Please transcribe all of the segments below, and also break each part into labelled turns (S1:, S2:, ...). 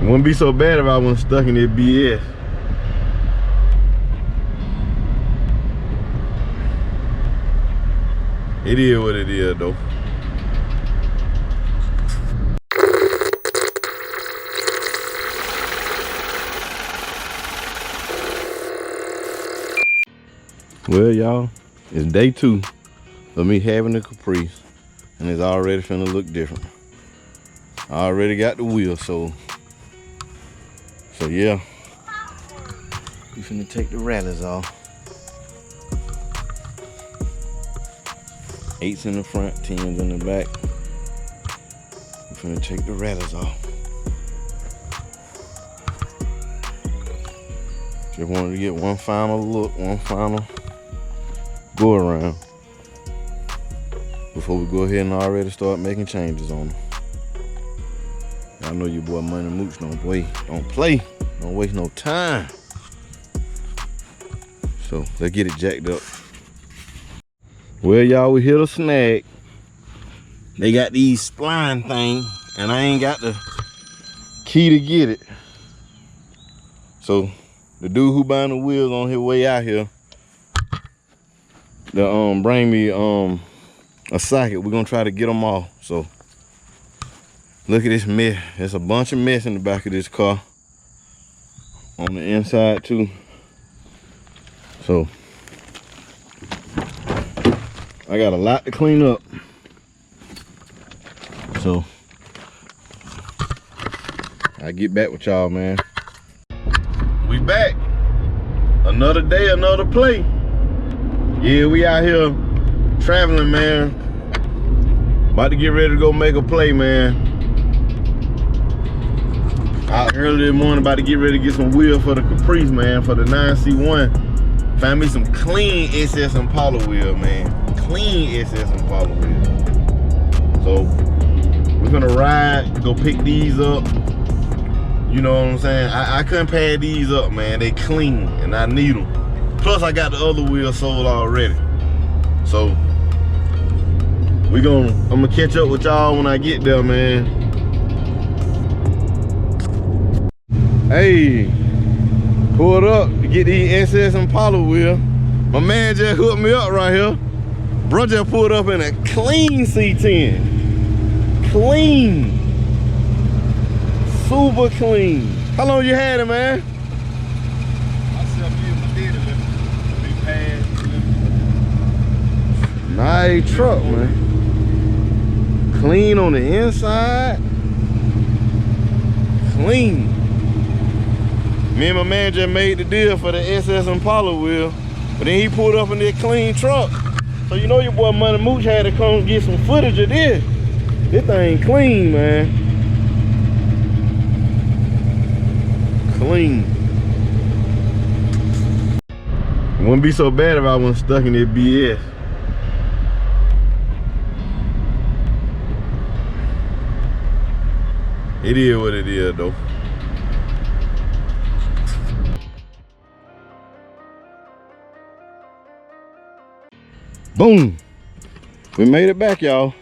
S1: wouldn't be so bad if I wasn't stuck in this BS. It is what it is though. Well, y'all, it's day 2 of me having the Caprice, and it's already finna look different. I already got the wheel, so yeah. We finna take the rallies off. 8s in the front, 10s in the back. We finna take the rallies off. Just wanted to get one final look, one final go around before we go ahead and already start making changes on them. I know your boy Money Mooch don't play, don't waste no time. So let's get it jacked up. Well, y'all, we hit a snag. They got these spline thing, and I ain't got the key to get it. So the dude who buying the wheels on his way out here to bring me a socket. We're gonna try to get them off. So look at this mess. There's a bunch of mess in the back of this car on the inside too. So I got a lot to clean up. So I'll get back with y'all, man. We back. Another day, another play. Yeah, we out here traveling, man. About to get ready to go make a play, man. Out early this morning, about to get ready to get some wheels for the Caprice, man, for the 9C1. Found me some clean SS Impala wheel, man. Clean SS Impala wheel. So we're gonna ride, go pick these up. You know what I'm saying? I couldn't pad these up, man. They clean and I need them. Plus I got the other wheel sold already. So I'm gonna catch up with y'all when I get there, man. Hey, pulled up to get these SS Impala wheel. My man just hooked me up right here. Bro just pulled up in a clean C10. Clean. Super clean. How long you had it, man? Nice truck, man. Clean on the inside. Clean. Me and my man just made the deal for the SS Impala wheel, but then he pulled up in that clean truck. So you know your boy Money Mooch had to come get some footage of this. This thing clean, man. Clean. It wouldn't be so bad if I wasn't stuck in this BS. It is what it is, though. Boom. We made it back, y'all.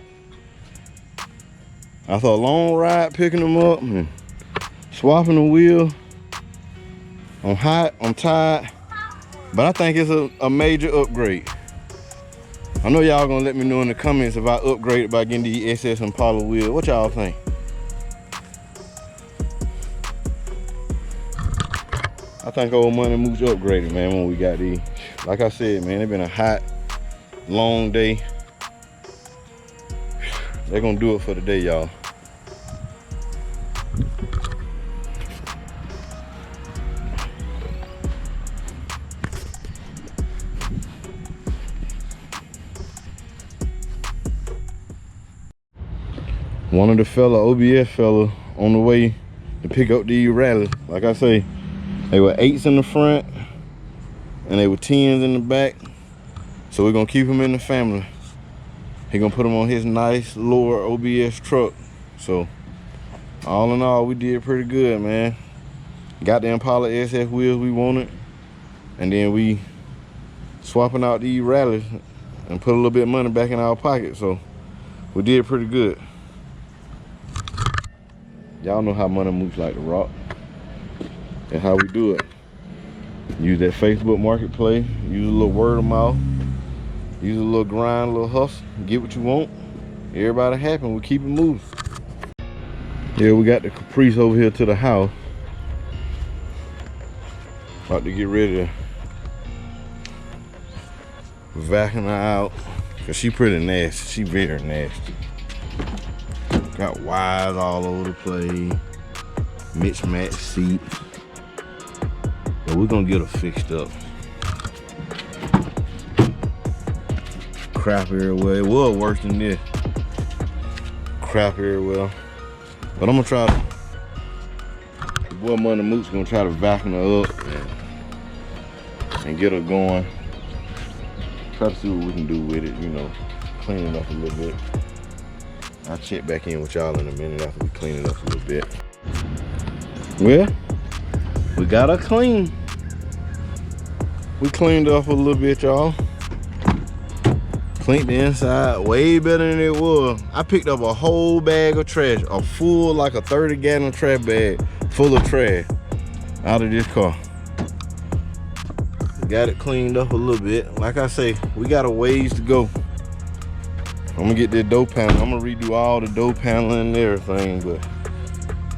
S1: After a long ride picking them up and swapping the wheel. I'm hot, I'm tired, but I think it's a major upgrade. I know y'all gonna let me know in the comments if I upgraded by getting the SS Impala wheel. What y'all think? I think old Money Mooch upgraded, man, when we got these. Like I said, man, it's been a hot, long day. They're gonna do it for the day, y'all. One of the OBS fella on the way to pick up these rallies. Like I say, they were 8s in the front and they were 10s in the back. So we're gonna keep them in the family. He gonna put them on his nice lower OBS truck. So all in all, we did pretty good, man. Got the Impala SS wheels we wanted, and then we swapping out these rallies and put a little bit of money back in our pocket. So we did pretty good. Y'all know how Money Mooch like to rock. That's how we do it. Use that Facebook Marketplace. Use a little word of mouth. Use a little grind, a little hustle. Get what you want. Everybody happy. We keep it moving. Yeah, we got the Caprice over here to the house. About to get ready to vacuum her out. Cause she pretty nasty. She very nasty. Got wires all over the place. Mismatched seats. But we're gonna get her fixed up. Crap everywhere. It was worse than this. Crap everywhere. But I'm gonna try to, the boy Money Mooch gonna try to vacuum her up and get her going. Try to see what we can do with it, you know, clean it up a little bit. I'll check back in with y'all in a minute after we clean it up a little bit. Well, we got her clean. We cleaned up a little bit, y'all. Cleaned the inside way better than it was. I picked up a whole bag of trash, a full, like a 30-gallon trash bag full of trash out of this car. Got it cleaned up a little bit. Like I say, we got a ways to go. I'm gonna get this door panel. I'm gonna redo all the door paneling and everything, but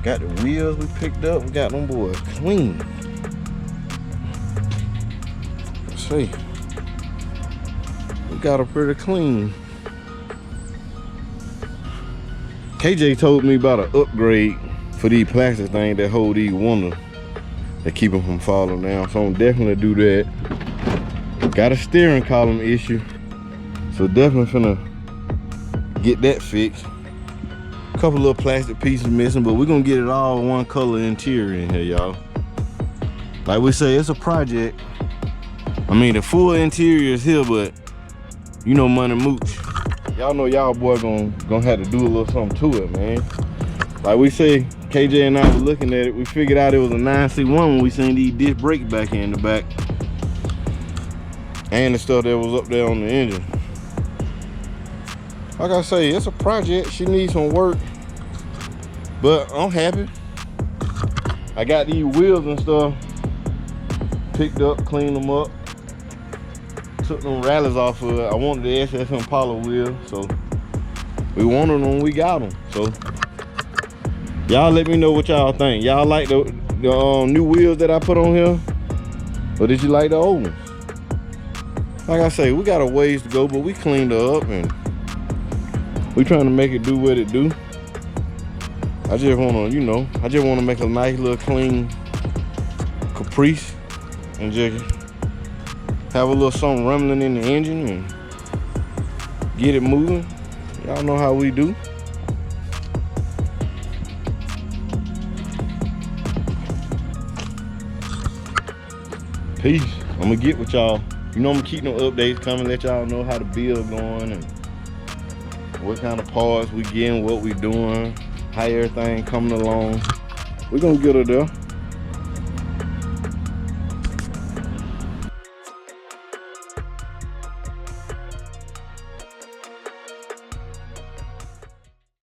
S1: got the wheels we picked up. We got them boys clean. Let's see. We got her pretty clean. KJ told me about an upgrade for these plastic things that hold these windows that keep them from falling down. So I'm definitely do that. Got a steering column issue, so definitely finna get that fixed. A couple little plastic pieces missing, but we're gonna get it all one color interior in here, y'all. Like we say, it's a project. I mean, the full interior is here, but you know Money Mooch. Y'all know y'all boy gonna have to do a little something to it, man. Like we say, KJ and I were looking at it, we figured out it was a 9C1 when we seen these disc brakes back here in the back. And the stuff that was up there on the engine. Like I say, it's a project. She needs some work. But I'm happy. I got these wheels and stuff picked up, cleaned them up. Took them rallies off of it. I wanted the SS Impala wheel, so we wanted them when we got them. So y'all let me know what y'all think. Y'all like the new wheels that I put on here, or did you like the old ones? Like I say, we got a ways to go, but we cleaned her up and we trying to make it do what it do. I just wanna, you know, make a nice little clean Caprice and just have a little something rumbling in the engine and get it moving. Y'all know how we do. Peace. I'm gonna get with y'all. You know I'm gonna keep no updates coming, let y'all know how the build going and what kind of parts we getting, what we doing, how everything coming along. We're gonna get her there.